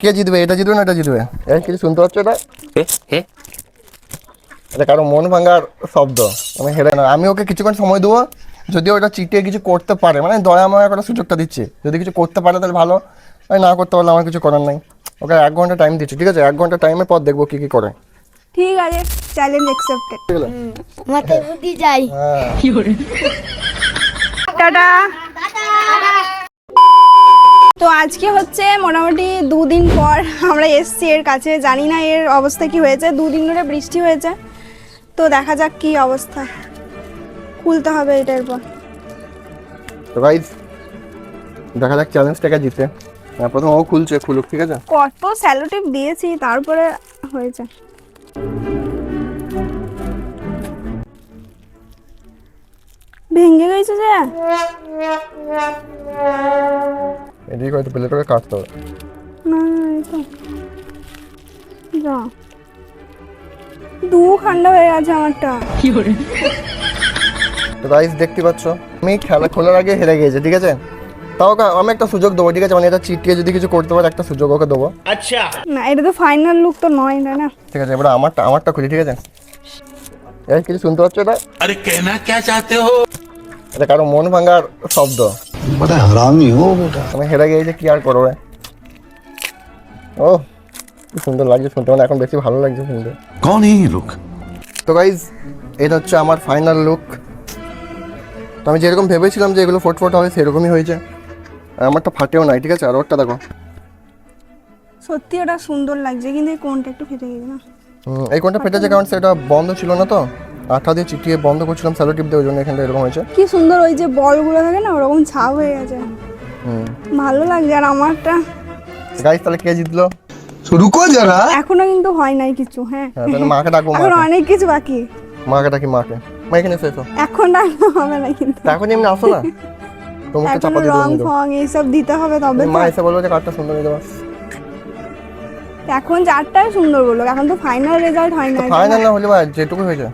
কে জিতবে? এটা জিতবে না এটা জিতবে? কিছু শুনতে পাচ্ছ? এটা কারো মন ভাঙার শব্দ। আমি হেরে না, আমি ওকে কিছুক্ষণ সময় দেবো। যদি ওটা চিটিয়ে কিছু করতে পারে, মানে দয়া মায়া করার সুযোগটা দিচ্ছি, যদি কিছু করতে পারে তাহলে ভালো, আমি না করতে পারলে আমার কিছু করার নাই। ওকে 1 ঘন্টা টাইম দিচ্ছি, ঠিক আছে? 1 ঘন্টা টাইমের পর দেখবো কি কি করে। ঠিক আছে, চ্যালেঞ্জ অ্যাকসেপ্টেড। আমাকে বুদ্ধি যাই। টাটা। তো আজকে হচ্ছে মোটামুটি 2 দিন পর আমরা এসছি এর কাছে। জানি না এর অবস্থা কি হয়েছে, 2 দিন ধরে বৃষ্টি হয়েছে। তো দেখা যাক কি অবস্থা, খুলতে হবে এটার পর। তো গাইস দেখা যাক চ্যালেঞ্জটাকে জিতে। প্রথম ও খুলছে, খুলুক, ঠিক আছে? কত স্যালো টিপ দিয়েছি তারপরে হয়েছে। ভেঙে গেছে যে, এদিকে হয়তো প্লেটটাকে কাটতে হবে। না এই তো যা খান্ডা হয়ে গেছে আমারটা। তো গাইস দেখতে পাচ্ছ আমি খেলা খোলার আগে হেরে গিয়েছি, ঠিক আছে? তাও আমি একটা সুযোগ দেবো, ঠিক আছে? মানে এটা চিটিয়ে যদি কিছু করতে পারে একটা সুযোগ ওকে দেবো। আচ্ছা না, এটা তো ফাইনাল লুক তো নয়, তাই না? ঠিক আছে, এবার আমারটা খুলি, ঠিক আছে? কিছু শুনতে পাচ্ছ? अरे कहना क्या चाहते हो? এটা কারো মন ভাঙার শব্দ। बड़ा हरामी हो बेटा। আমি হেরে গিয়েছি, কি আর করবে। ও কি সুন্দর লাগছে শুনতে, মানে এখন বেশি ভালো লাগছে শুনতে। कौन है ये लोग? তো গাইজ এটা হচ্ছে আমার ফাইনাল লুক। তো আমি যেরকম ভেবেছিলাম যে এগুলো ফোট হবে সেরকমই হয়েছে। আর আমারটা ফাটেও নাই, ঠিক আছে? আর ওরটা দেখো, সত্যি ওটা সুন্দর লাগছে, কিন্তু এই কোনটা একটু ফেটে গেছে না? এই কোনটা ফেটেছে কারণ সেটা বন্ধ ছিল না, তো আঠা দিয়ে চিটিয়ে বন্ধ করছিলাম স্যালো টিপ দিয়ে, ওই জন্য এখানটা এরকম হয়েছে। কি সুন্দর ওই যে বলগুলো থাকে না, ওরকম ছাপ হয়ে গেছে, ভালো লাগছে। আর আমারটা গাইজ তাহলে কে জিতলো? तो रुको जरा। এখনো কিন্তু হয় নাই কিছু। হ্যাঁ, তাহলে মাকে ডাকবো। এখন অনেক কিছু বাকি। মাকে ডাকি, মাকে। মা এখানে এসো। এখন ডাকলে হবে না কিন্তু, তা এখন এমনি আসো না, তোমাকে এখন চাপা দিয়ে রং দেবো। ফং এইসব দিতে হবে তবে তো। মা এসে বলবো যে কাঠটা সুন্দর হয়ে যাবে। এখন যারটাই সুন্দর বললো, এখন তো ফাইনাল রেজাল্ট হয় না। ফাইনাল না হলে ভাই যেটুকু হয়েছে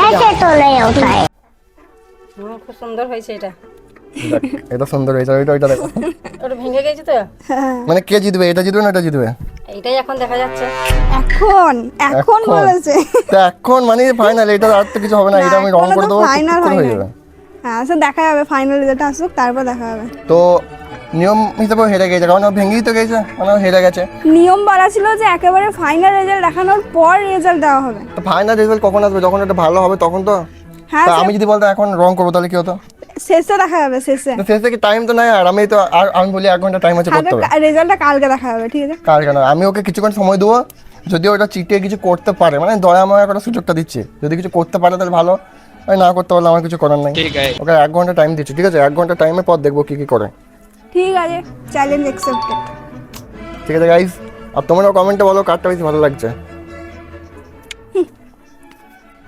ऐसे तो नहीं होता है। খুব সুন্দর হয়েছে এটা। দেখ, এটা সুন্দর হয়েছে, ওইটা দেখো। ওটা ভেঙে গেছে তো, মানে কে জিতবে? এটা জিতবে না এটা জিতবে? এইটাই এখন দেখা যাচ্ছে। এখন বলেছে। তো এখন মানে ফাইনাল, এটা আর তো কিছু হবে না, এটা আমি রং করে দেবো, ফাইনাল ঠিক হয় হয়ে না। যাবে। হ্যাঁ, সে দেখা যাবে, ফাইনাল রেজাল্ট আসুক তারপর দেখা যাবে। তো নিয়ম হিসেবে হেরে গেছে, কারণ ও ভেঙেই তো গেছে, মানে ও হেরে গেছে। নিয়ম বলা ছিল যে একেবারে ফাইনাল রেজাল্ট দেখানোর পর রেজাল্ট দেওয়া হবে। তো ফাইনাল রেজাল্ট কখন আসবে? যখন এটা ভালো হবে তখন তো। হ্যাঁ, তা আমি যদি বলতাম এখন রং করবো তাহলে কি হতো? শেষে দেখা যাবে, শেষে। তো শেষে কি টাইম তো নাই, আর আমি তো আমি বলি 1 ঘন্টা টাইম আছে করতে হবে। রেজাল্টটা কালকে দেখা যাবে, ঠিক আছে? কার কেন, আমি ওকে কিছুক্ষণ সময় দেবো। যদি ওটা চিটিয়ে কিছু করতে পারে, মানে দয়া মায়া করার সুযোগটা দিচ্ছি, যদি কিছু করতে পারে তাহলে ভালো, আমি না করতে পারলে আমার কিছু করার নাই। ওকে 1 ঘন্টা টাইম দিচ্ছি, ঠিক আছে? 1 ঘন্টা টাইমের পর দেখবো কি কি করে। ঠিক আছে, চ্যালেঞ্জ অ্যাকসেপ্টেড। ঠিক আছে গাইজ, আর তোমরাও কমেন্টে বলো কারটা বেশি ভালো লাগছে।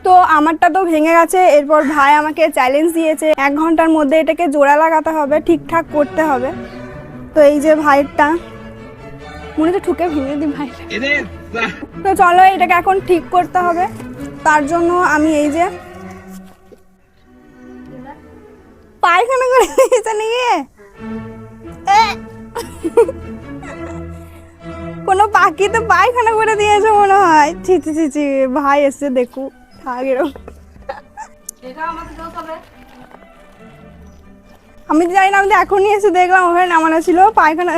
তো আমারটা তো ভেঙে গেছে। এরপর ভাই আমাকে চ্যালেঞ্জ দিয়েছে 1 ঘন্টার মধ্যে এটাকে জোড়া লাগাতে হবে, ঠিকঠাক করতে হবে। তো এই যে ভাইয়েরটা মনে হচ্ছে ঠুকে ভেঙে দিই ভাই। তো চলো এটাকে এখন ঠিক করতে হবে। তার জন্য আমি এই যে পায়খানা করে দিয়েছে নাকি, কোনো পাখি তো পায়খানা করে দিয়েছে মনে হয়। ছি ছি ছি ছি, ভাই এসে দেখু থাক এরকম। আমি তো জানি না, আমি তো এখনই এসে দেখলাম ওখানে নামানো ছিল পায়খানা,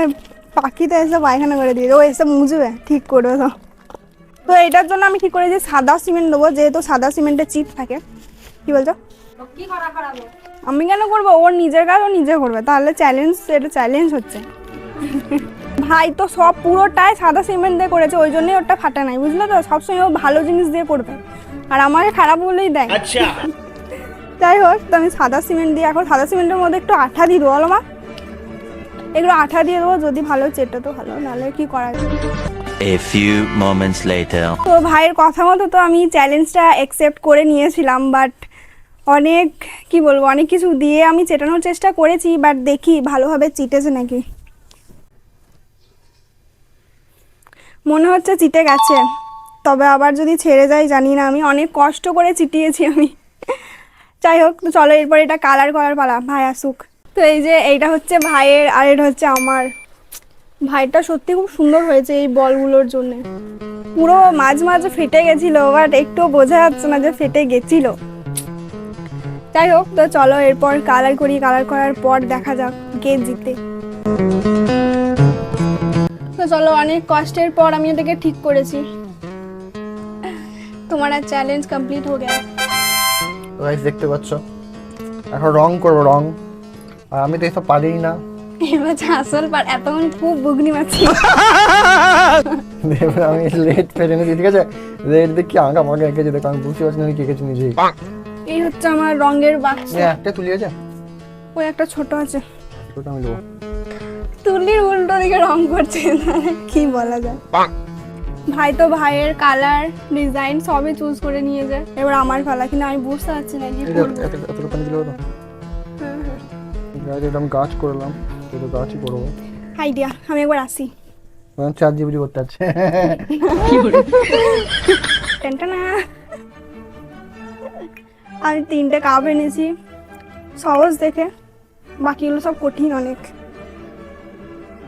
পাখিতে এসে পায়খানা করে দিয়েছে। ও এসে মুছবে, ঠিক করবে। তো তো এটার জন্য আমি কি করেছি, সাদা সিমেন্ট দেবো, যেহেতু সাদা সিমেন্টের চিপ থাকে। কি বলছো? আমি কেন করবো? ওর নিজের কাজ ও নিজে করবে, তাহলে চ্যালেঞ্জ, এটা চ্যালেঞ্জ হচ্ছে। ভাই তো সব পুরোটাই সাদা সিমেন্ট দিয়ে করেছে, ওই জন্যই ওটা ফাটা নাই, বুঝলে তো? সবসময় ও ভালো জিনিস দিয়ে করবে, আর আমাকে খারাপ বলেই দেয়। अच्छा যাই হোক, তো আমি সাদা সিমেন্ট দিয়ে, এখন সাদা সিমেন্টের মধ্যে একটু আঠা দিয়ে দেবো। বলো মা, এগুলো আঠা দিয়ে দেবো, যদি ভালো চেটে তো ভালো, নাহলে কি করা যায়। A few moments later. তো ভাইয়ের কথা মতো তো আমি চ্যালেঞ্জটা অ্যাকসেপ্ট করে নিয়েছিলাম, বাট অনেক কি বলবো, অনেক কিছু দিয়ে আমি চেটানোর চেষ্টা করেছি, বাট দেখি ভালোভাবে চিটেছে নাকি। মনে হচ্ছে চিটে গেছে, তবে আবার যদি ছেড়ে যায় জানি না। আমি অনেক কষ্ট করে চিটিয়েছি আমি। যাই হোক, তো চলো এরপর এটা কালার করার পালা, ভাই আসুক। তো এই যে এইটা হচ্ছে ভাইয়ের, আর এটা হচ্ছে আমার। ভাইটা সত্যি খুব সুন্দর হয়েছে এই বলগুলোর জন্য। পুরো মাঝে মাঝে ফেটে গেছিল, বাট একটু বোঝা যাচ্ছে না যে ফেটে গেছিল। যাই হোক, তো চলো এরপর কালার করি, কালার করার পর দেখা যাক কে জিতে। তো চলো, অনেক কষ্টের পর আমি এটাকে ঠিক করেছি। তোমার চ্যালেঞ্জ কমপ্লিট হয়ে গেল। গাইস দেখতে পাচ্ছ, এখন রং করবো, রং। আর আমি তো এসব পারিই না। এবার আসল পার, এতক্ষণ খুব বুগনি মারছি। আমি লেট ফেলে নিয়েছি, ঠিক আছে? লেট দেখি আঁকা মাকে এঁকেছি, দেখো আমি বুঝতে পারছি না আমি কে এঁকেছি নিজেই। এই হচ্ছে আমার রঙের বাক্স। একটা তুলি আছে, ওই একটা ছোট আছে, ওটা আমি দেবো। তুলির উল্টো দিকে রং করছে, তাহলে কি বলা যায়। ভাই তো ভাইয়ের কালার ডিজাইন সবই চুজ করে নিয়ে যায়, এবার আমার পালা, কিন্তু আমি বুঝতে পারছি না কি করবো। এতটা পানি দিলে হতো। গাছ একদম গাছ করলাম, তো গাছই করবো। আইডিয়া, আমি একবার আসি। 4 জিবি করতে আছে। টেনটা আমি 3টে কাপ এনেছি, সহজ দেখে, বাকিগুলো সব কঠিন অনেক।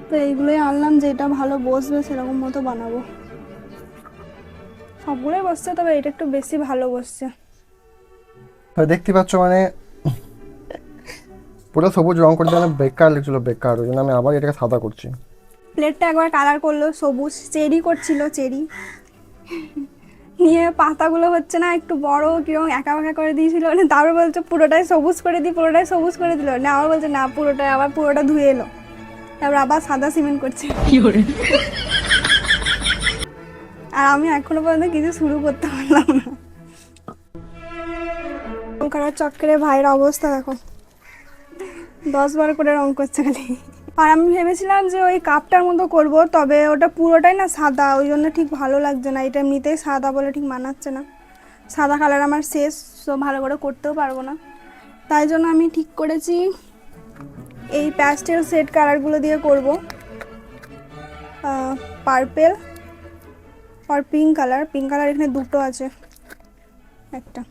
তো এইগুলোই আনলাম, যেটা ভালো বসবে সেরকম মতো বানাবো। সবগুলোই বসছে, তবে এটা একটু বেশি ভালো বসছে। দেখতে পাচ্ছ মানে পুরো সবুজ রং করতে মানে বেকার লাগছিল, বেকার। ওই জন্য আমি আবার এটাকে সাদা করছি। প্লেটটা একবার কালার করলো সবুজ, চেরি করছিল, চেরি নিয়ে পাতাগুলো হচ্ছে না, একটু বড় কিরকম একা একা করে দিয়েছিল, তারপর বলছে পুরোটাই সবুজ করে দিই, পুরোটাই সবুজ করে দিল না, আবার বলছে না পুরোটাই, আবার পুরোটা ধুয়ে এলো, তারপর আবার সাদা সিমেন্ট করছে। আর আমি এখনো পর্যন্ত কিছু শুরু করতে পারলাম না। রং করার চক্করে ভাইয়ের অবস্থা দেখো, 10 বার করে রং করছে খালি। আর আমি ভেবেছিলাম যে ওই কাপটার মতো করব, তবে ওটা পুরোটাই না সাদা, ওই জন্য ঠিক ভালো লাগছে না। এটা এমনিতেই সাদা বলে ঠিক মানাচ্ছে না, সাদা কালার আমার শেষ, তো ভালো করে করতেও পারবো না। তাই জন্য আমি ঠিক করেছি এই প্যাস্টেল সেট কালারগুলো দিয়ে করব, পার্পেল আর পিঙ্ক কালার। পিঙ্ক কালার এখানে দুটো আছে, একটা।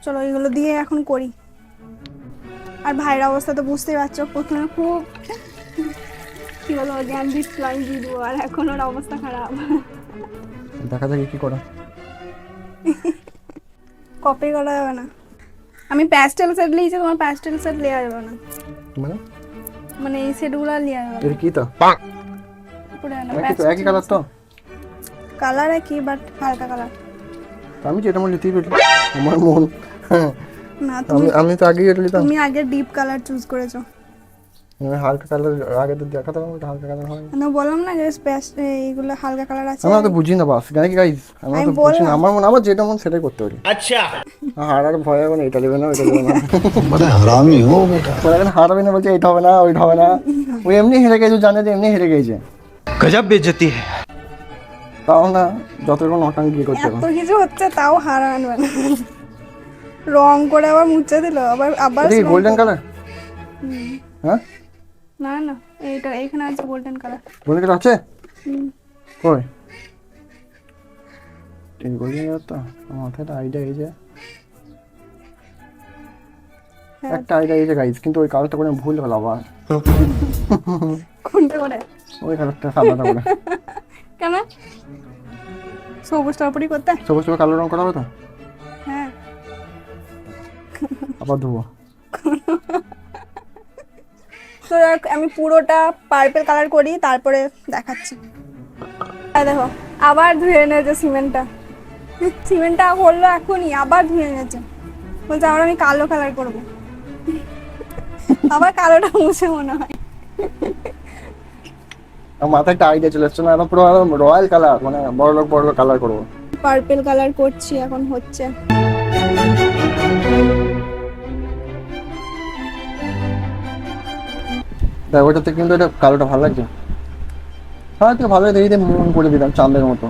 চলো এইগুলো দিয়ে এখন করি। আর ভাইয়ের অবস্থা তো বুঝতেই পারছো, প্রথমে খুব কি বলবো জ্ঞান দিচ্ছিলাম দিদু, আর এখন ওর অবস্থা খারাপ। দেখা যাক কি করা। কপি করা যাবে না। আমি প্যাস্টেল সেট নিয়েছি, তোমার প্যাস্টেল সেট নেওয়া যাবে না, মানে মানে এই সেটগুলো নেওয়া যাবে এর কি তো একই কালার তো, কালার একই বাট হালকা কালার। আমি যেটা মনে নিতেই পারি, আমার মন। না তুমি, আমি তো আগেই এটা নিতাম। তুমি আগে ডিপ কালার চুজ করেছো, আমি হালকা কালার আগে তো দেখাতে পারবো, হালকা কালার হয়। আমি বললাম না যে এইগুলো হালকা কালার আছে। আমি তো বুঝি না বাস, জানি কি গাইস, আমি তো বুঝি না, আমার মন, আমার যেটা মন সেটাই করতে পারি। আচ্ছা, হারার ভয় হবে না, এটা নেবে না ওইটা নেবে না। बड़ा हरामी हो बेटा। পরে এখন হারাবে না, বলছে এটা হবে না ওইটা হবে না। ওই এমনি হেরে গেছে, জানে যে এমনি হেরে গেছে। गजब बेइज्जती है। তাও না, যতক্ষণ নটাং গিয়ে করতে এত কিছু হচ্ছে তাও হার আনবে না। রং করে আবার মুছে দিল, আবার আবার এটা কি গোল্ডেন কালার? হ্যাঁ, না না, এইটা এখানে আছে গোল্ডেন কালার। গোল্ডেন কালার আছে কই? এই গোল্ডেন কালার তো আমার মাথায় একটা আইডিয়া এই যে, একটা আইডিয়া এই যে গাইস, কিন্তু ওই কালারটা করে ভুল হলো আবার। কোনটা করে? ওই কালারটা সাদাটা করে। কেন সবুজটা উপরই করতে? সবুজ কালো রং করা হবে তো, হ্যাঁ আবার ধুবো। তো আমি পুরোটা পার্পল কালার করি, তারপরে দেখাচ্ছি। দেখো আবার ধুয়ে এনেছে সিমেন্টটা, সিমেন্টটা করলো এখনই, আবার ধুয়ে এনেছে, বলছে আবার আমি কালো কালার করব। আবার কালোটা মুছে মনে হয়। আমার মাথায় একটা আইডিয়া চলে আসছে না, এখন পুরো রয়্যাল কালার, মানে বড় লোক কালার করবো। পার্পল কালার করছি, এখন হচ্ছে। দেখ ওটাতে কিন্তু এটা কালোটা ভালো লাগছে, হ্যাঁ তো ভালো দেখে মন করে দিলাম চাঁদের মতো।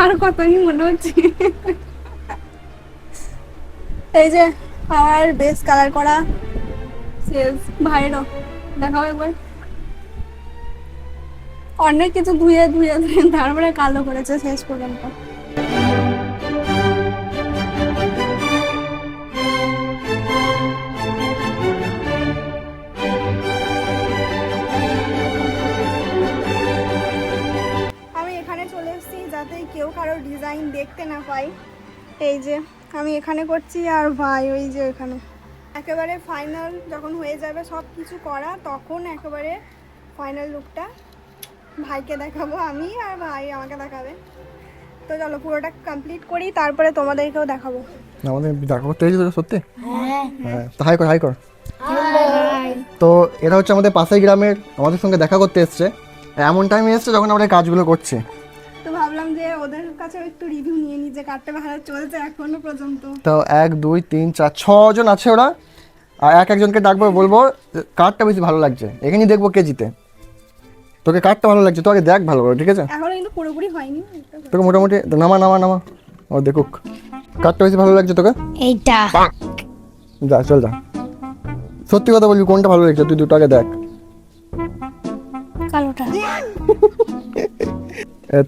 আর কতই মনে হচ্ছে। এই যে আমার বেস কালার করা শেষ, ভাইরও দেখাও একবার। অনেক কিছু ধুয়ে ধুয়ে ধুয়ে তারপরে কালো করেছে শেষ পর্যন্ত। কারো ডিজাইন দেখতে না পাই। এই যে আমি এখানে করছি আর ভাই ওই যে এখানে। একেবারে ফাইনাল যখন হয়ে যাবে সব কিছু করা, তখন একেবারে ফাইনাল লুকটা ভাইকে দেখাবো আমি, আর ভাই আমাকে দেখাবে। তো চলো পুরোটা কমপ্লিট করি, তারপরে তোমাদেরকেও দেখাবো। আমাদের দেখা করতে হয়েছে সত্যি? হ্যাঁ, তো হাই কর। তো এরা হচ্ছে আমাদের পাশের গ্রামের, আমাদের সঙ্গে দেখা করতে এসছে। এমন টাইমে এসছে যখন আমরা এই কাজগুলো করছি। তো ভাবলাম যে ওদের কাছে একটু রিভিউ নিয়ে নিই যে কার্ডটা ভালো চলছে এখনো পর্যন্ত। তো 1 2 3 4 6 জন আছে ওরা, আর একজনকে ডাকবো, বলবো কার্ডটা বেশি ভালো লাগছে, এখানেই দেখবো কে জিতে। তোকে কার্ডটা ভালো লাগছে, তো আগে দেখ ভালো করে, ঠিক আছে? এখনো কিন্তু পুরোপুরি হয়নি। তোকে মোটামুটি নামা ও দেখুক কার্ডটা বেশি ভালো লাগছে তোকে। এইটা যা চল যা, সত্যি কথা বলবি কোনটা ভালো লাগছে, তুই দুটো আগে দেখ। কালোটা,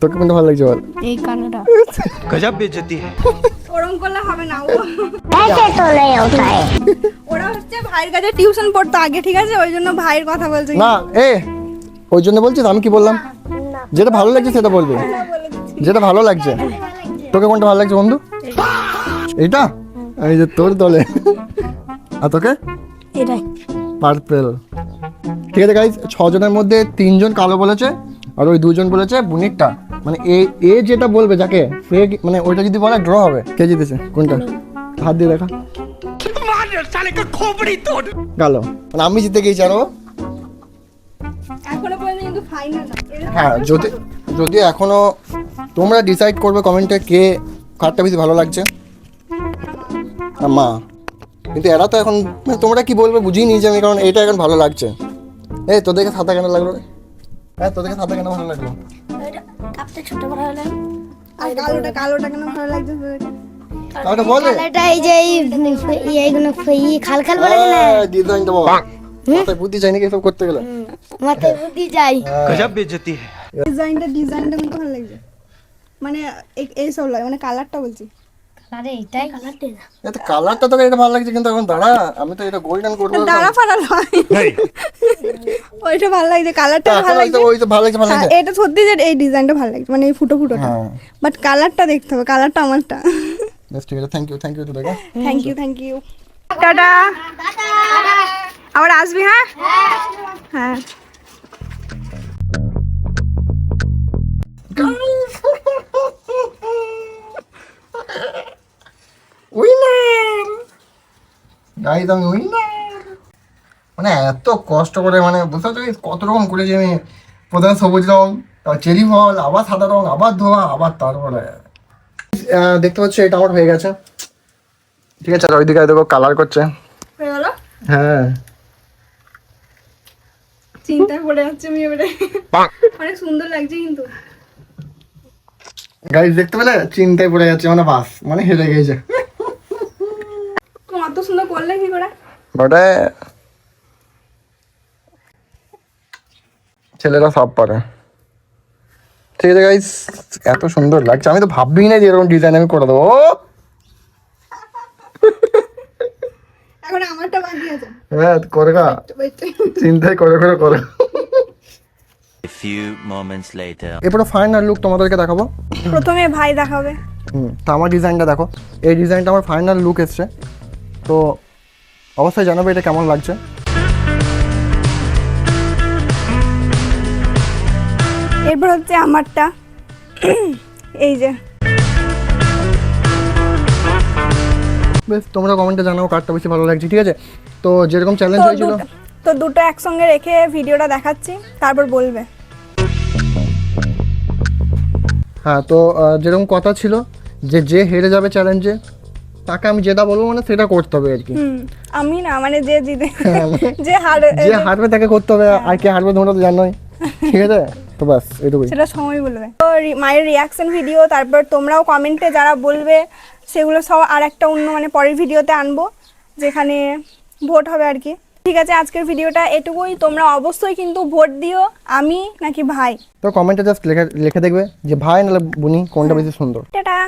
তোকে কোনটা ভালো লাগছে বল। এই কালোটা। गजब बेइज्जती है। ওরম করলে হবে না। ऐसे तो नहीं होता है। ওরা হচ্ছে ভাইয়ের কাছে টিউশন পড়তো আগে, ঠিক আছে? ওই জন্য ভাইয়ের কথা বলছে। না ওই জন্য বলছিস, আমি কি বললাম? যেটা ভালো লাগছে সেটা বলবি, যেটা ভালো লাগছে। তোকে কোনটা ভালো লাগছে বন্ধু? এইটা? এই যে তোর দলে। আর তোকে? এটাই। পার্পল। ঠিক আছে গাইস, 6 জনের মধ্যে 3 জন কালো বলেছে, আর ওই 2 জন বলেছে বুনিকটা। মানে এ যেটা বলবে যাকে, সে মানে ওইটা যদি বলে ড্র হবে। কে জিতেছে কোনটা? হাত দিয়ে দেখা। কালো, মানে আমি জিতে গেছি। আরো এখনো পর্যন্ত কিন্তু ফাইনাল না। হ্যাঁ, যদি এখনো তোমরা ডিসাইড করবে কমেন্টে কে কারটা বেশি ভালো লাগছে। আর মা, কিন্তু এরা তো এখন মানে তোমরা কি বলবে বুঝিয়ে নিয়েছি আমি, কারণ এটা এখন ভালো লাগছে। তোদেরকে সাদা কেন লাগলো? তোদেরকে সাদা কেন ভালো লাগলো? কাপটা ছোট বড় হলো। আর কালোটা কেন ভালো লাগছে তোদেরকে? কালটা বলে কালোটা এই যে এইগুলো খাল খাল বলে না, ডিজাইনটা বাবা মাথায় বুদ্ধি চাই নাকি এসব করতে গেলে? মাথায় বুদ্ধি যায়। गजब बेइज्जती है। ডিজাইনটা কিন্তু ভালো লাগছে। মানে এই সব লাগে, মানে কালারটা বলছি। আরে এটাই কালারটা না। এটা কালারটা তোকে এটা ভালো লাগছে, কিন্তু এখন দাঁড়া, আমি তো এটা গোল্ডেন করবো। দাঁড়া ফাড়া নয়, ওইটা ভালো লাগছে, কালারটা ভালো লাগছে। ওই তো ভালো লাগছে, ভালো লাগছে। এটা সত্যি যে এই ডিজাইনটা ভালো লাগছে, মানে এই ফুটোটা। হ্যাঁ, বাট কালারটা দেখতে হবে, কালারটা আমারটা। ঠিক আছে, থ্যাংক ইউ তোদেরকে। Thank you. টাটা। আবার আসবি? হ্যাঁ। উইনার গাইস, আমি উইনার। মানে এত কষ্ট করে, মানে বুঝতে পারছো কত রকম করেছি আমি। প্রথমে সবুজ রং, তারপর চেরি ফল, আবার সাদা রং, আবার ধোয়া, আবার তারপরে দেখতে পাচ্ছ এটা আমার হয়ে গেছে। ঠিক আছে, আর ওইদিকে দেখো কালার করছে। হয়ে গেল? হ্যাঁ, চিন্তা করে যাচ্ছে আমি এবারে। অনেক সুন্দর লাগছে কিন্তু। গাইস দেখতে পেলে চিন্তায় পড়ে যাচ্ছে, মানে বাস, মানে হেরে গেছে। তুমি অত সুন্দর করলে কি করে? ওটা ছেলেরা সব পারে। ঠিক আছে গাইস, এত সুন্দর লাগছে, আমি তো ভাববিই না যে এরকম ডিজাইন আমি করে দেবো। এখন আমারটা বাকি আছে। হ্যাঁ, করে গা, চিন্তায় করে। A few moments later. এরপরে ফাইনাল লুক তোমাদেরকে দেখাবো। প্রথমে ভাই দেখাবে। তো আমার ডিজাইনটা দেখো, এই ডিজাইনটা আমার ফাইনাল লুক এসছে। তো অবশ্যই জানাবে এটা কেমন লাগছে। এরপর হচ্ছে আমারটা। এই যে বেশ, তোমরা কমেন্টে জানাও কারটা বেশি ভালো লাগছে। ঠিক আছে, তো যেরকম চ্যালেঞ্জ হয়েছিল, তো দুটো একসঙ্গে রেখে ভিডিওটা দেখাচ্ছি, তারপর বলবে। হ্যাঁ, তো যেরকম কথা ছিল যে হেরে যাবে চ্যালেঞ্জে তাকে আমি যেটা বলবো মানে সেটা করতে হবে আর কি। আমি না, মানে যে জিতে, যে হারবে তাকে করতে হবে, আর কে হারবে তোমরা তো জানোই। ঠিক আছে, তো বাস এটুকুই। সেটা সময় বলবে। তো মায়ের রিয়াকশন ভিডিও, তারপর তোমরাও কমেন্টে যারা বলবে সেগুলো সব আর একটা অন্য মানে পরের ভিডিওতে আনবো, যেখানে ভোট হবে আর কি। ঠিক আছে, আজকের ভিডিওটা এটুকুই। তোমরা অবশ্যই কিন্তু ভোট দিও, আমি নাকি ভাই। তো কমেন্টে জাস্ট লিখে দেখবে যে ভাই নাহলে বুনি কোনটা বেশি সুন্দর। টাটা।